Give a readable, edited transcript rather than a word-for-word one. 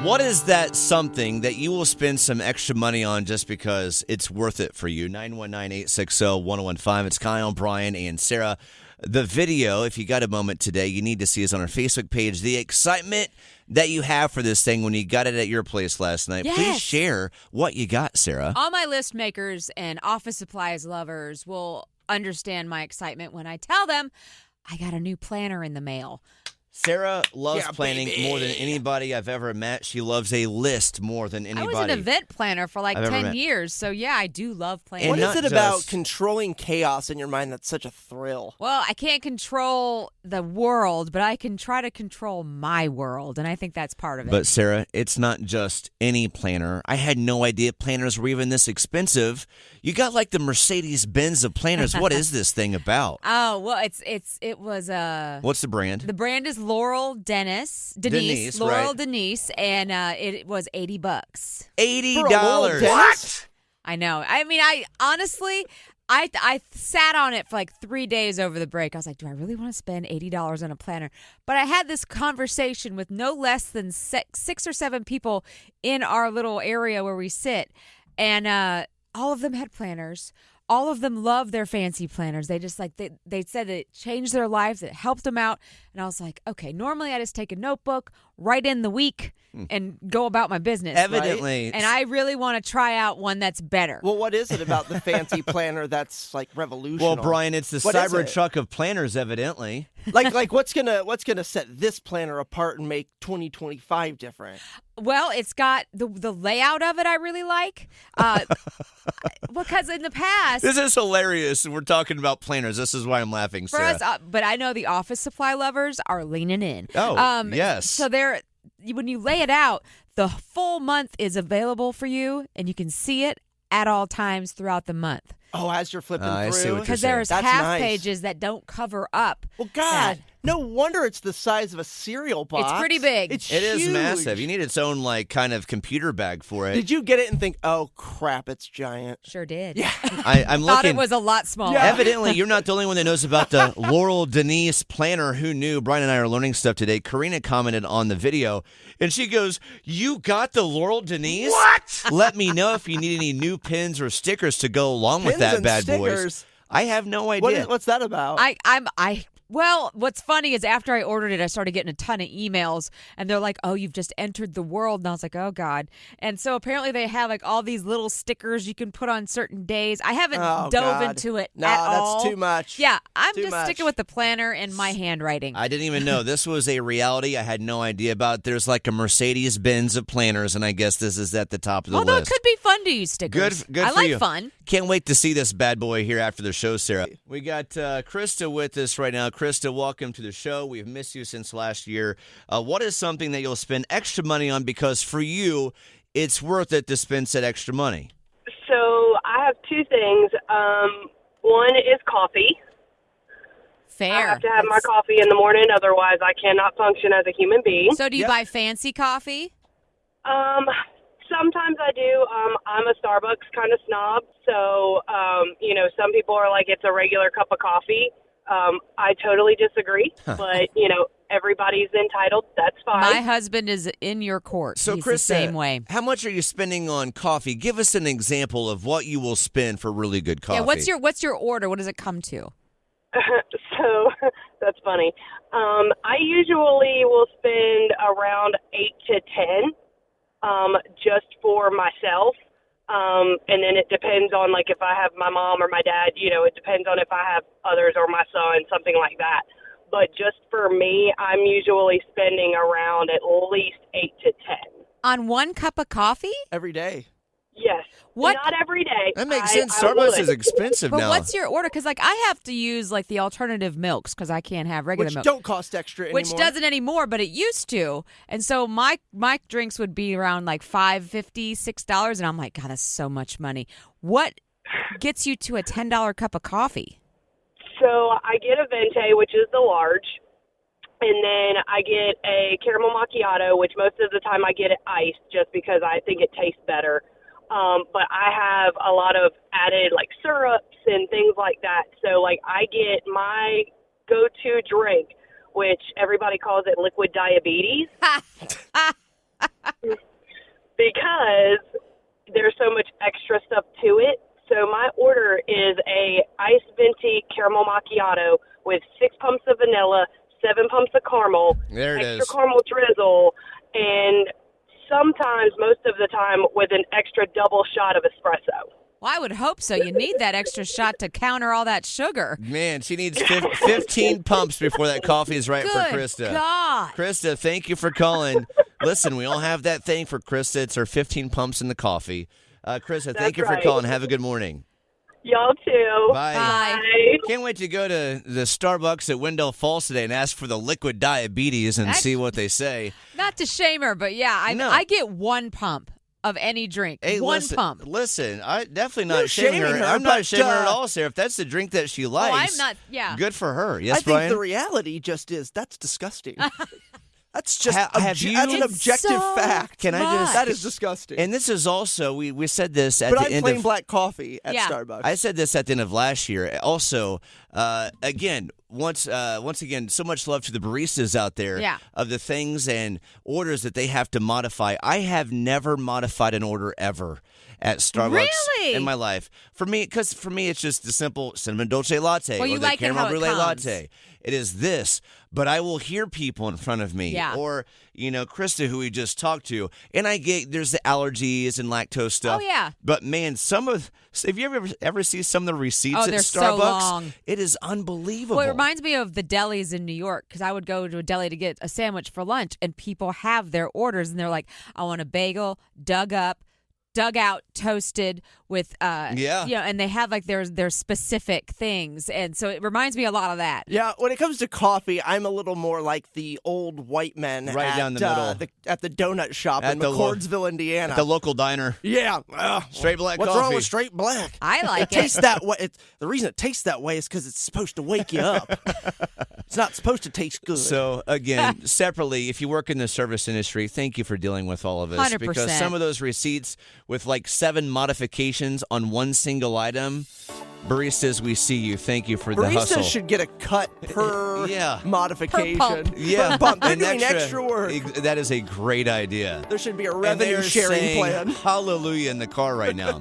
What is that something that you will spend some extra money on just because it's worth it for you? 919-860-1015. It's Kyle, Brian, and Sarah. The video, if you got a moment today, you need to see us on our Facebook page. The excitement that you have for this thing when you got it at your place last night. Yes. Please share what you got, Sarah. All my list makers and office supplies lovers will understand my excitement when I tell them I got a new planner in the mail. Sarah loves planning more than anybody I've ever met. She loves a list more than anybody. I was an event planner for like 10 years, so yeah, I do love planning. What is it about controlling chaos in your mind that's such a thrill? Well, I can't control the world, but I can try to control my world, and I think that's part of it. But Sarah, it's not just any planner. I had no idea planners were even this expensive. You got like the Mercedes-Benz of planners. What is this thing about? Oh, well, it was What's the brand? The brand is Laurel Denise, Laurel right. Denise, and it was $80. $80. What? I know. I mean, I honestly, I sat on it for like 3 days over the break. I was like, do I really want to spend $80 on a planner? But I had this conversation with no less than 6 or 7 people in our little area where we sit, and all of them had planners. All of them love their fancy planners. They just they said it changed their lives. It helped them out. And I was like, okay, normally I just take a notebook, write in the week, and go about my business. Evidently. Right? And I really want to try out one that's better. Well, what is it about the fancy planner that's like revolutionary? Well, Brian, it's the Cybertruck of planners, evidently. Like what's gonna set this planner apart and make 2025 different? Well, it's got the layout of it I really like. Because in the past... This is hilarious. We're talking about planners. This is why I'm laughing, for Sarah. us, but I know the office supply lovers are leaning in. Oh, yes. So when you lay it out, the full month is available for you, and you can see it at all times throughout the month. Oh, as you're flipping I see through? what you're Because saying. there's That's half nice. pages that don't cover up. Well, God, no wonder it's the size of a cereal box. It's pretty big. It is huge. massive. You need its own kind of computer bag for it. Did you get it and think, oh, crap, it's giant? Sure did. Yeah. I'm Thought looking. it was a lot smaller. Yeah. Evidently, you're not the only one that knows about the Laurel Denise planner. Who knew? Brian and I are learning stuff today. Karina commented on the video, and she goes, "You got the Laurel Denise? What? Let me know if you need any new pins or stickers to go along with Pins that and bad stickers? boys." I have no idea. What's that about? Well, what's funny is after I ordered it, I started getting a ton of emails, and they're like, oh, you've just entered the world. And I was like, oh, God. And so apparently they have like all these little stickers you can put on certain days. I haven't dove into it at all. No, that's too much. Yeah, I'm Too just much. sticking with the planner and my handwriting. I didn't even know this was a reality. I had no idea about. There's like a Mercedes-Benz of planners, and I guess this is at the top of the Although list. it could be fun to use stickers. Good I for like you. fun. Can't wait to see this bad boy here after the show, Sarah. We got Krista with us right now. Krista, welcome to the show. We've missed you since last year. What is something that you'll spend extra money on because for you, it's worth it to spend that extra money? So I have 2 things. One is coffee. Fair. I have to have my coffee in the morning, otherwise I cannot function as a human being. So do you buy fancy coffee? Sometimes I do. I'm a Starbucks kind of snob, so some people are like it's a regular cup of coffee. I totally disagree, but everybody's entitled. That's fine. My husband is in your court. So, He's Krista, the same way. How much are you spending on coffee? Give us an example of what you will spend for really good coffee. Yeah, what's your order? What does it come to? So that's funny. I usually will spend around 8 to 10 just for myself. And then it depends on, like, if I have my mom or my dad, it depends on if I have others or my son, something like that. But just for me, I'm usually spending around at least 8 to 10. On one cup of coffee? Every day. Yes. What? Not every day. That makes sense. I Starbucks would. is expensive But now. what's your order? Because, I have to use, the alternative milks because I can't have regular Which milk. don't cost extra anymore. Which doesn't anymore, but it used to. And so my drinks would be around $5.50, $6, and I'm like, God, that's so much money. What gets you to a $10 cup of coffee? So I get a venti, which is the large, and then I get a caramel macchiato, which most of the time I get it iced just because I think it tastes better. But I have a lot of added syrups and things like that. So I get my go-to drink, which everybody calls it liquid diabetes. because there's so much extra stuff to it. So my order is a iced venti caramel macchiato with 6 pumps of vanilla, 7 pumps of caramel, There it extra is. caramel drizzle, and sometimes, most of the time, with an extra double shot of espresso. Well, I would hope so. You need that extra shot to counter all that sugar. Man, she needs 15 pumps before that coffee is right Good for Krista. God. Krista, thank you for calling. Listen, we all have that thing for Krista. It's her 15 pumps in the coffee. Krista, thank you for right. calling. Have a good morning. Y'all too. Bye. Bye. Can't wait to go to the Starbucks at Wendell Falls today and ask for the liquid diabetes and see what they say. Not to shame her, but yeah, No. I get 1 pump of any drink. Hey, one pump. Listen, I definitely not You're shaming her. shaming her, I'm not but, shaming her at all, Sarah. If that's the drink that she likes, I'm not. Yeah. good for her. Yes, I think Brian? the reality just is that's disgusting. That's just Have you- that's an It's objective so fact. Can I just- That is disgusting. And this is also, we said this at but the I'm end plain of black coffee at Yeah. Starbucks. I said this at the end of last year. Also, again, once again, so much love to the baristas out there Yeah. of the things and orders that they have to modify. I have never modified an order ever at Starbucks Really? in my life. For me, it's just the simple cinnamon dolce latte Well, or you the like it caramel how it brulee comes. latte. It is this, but I will hear people in front of me, Yeah. or Krista, who we just talked to, and there's the allergies and lactose stuff. Oh, yeah. But man, have you ever see some of the receipts Oh, at they're Starbucks? so long. It is unbelievable. Well, it reminds me of the delis in New York because I would go to a deli to get a sandwich for lunch, and people have their orders, and they're like, "I want a bagel, dug out, toasted with, and they have like their specific things, and so it reminds me a lot of that. Yeah, when it comes to coffee, I'm a little more like the old white men Right down the middle. at the donut shop At in the McCordsville, Indiana. At the local diner. Yeah, Straight black what's wrong coffee. with straight black? I like It tastes it. that way. The reason it tastes that way is because it's supposed to wake you up. It's not supposed to taste good. So again, separately, if you work in the service industry, thank you for dealing with all of this 100%. because some of those receipts with like 7 modifications on one single item, baristas, we see you. Thank you for the hustle. Baristas should get a cut per Yeah. modification. Per pump. Yeah, Per pump. They're an doing extra work. That is a great idea. There should be a And revenue they're sharing saying plan. hallelujah in the car right now.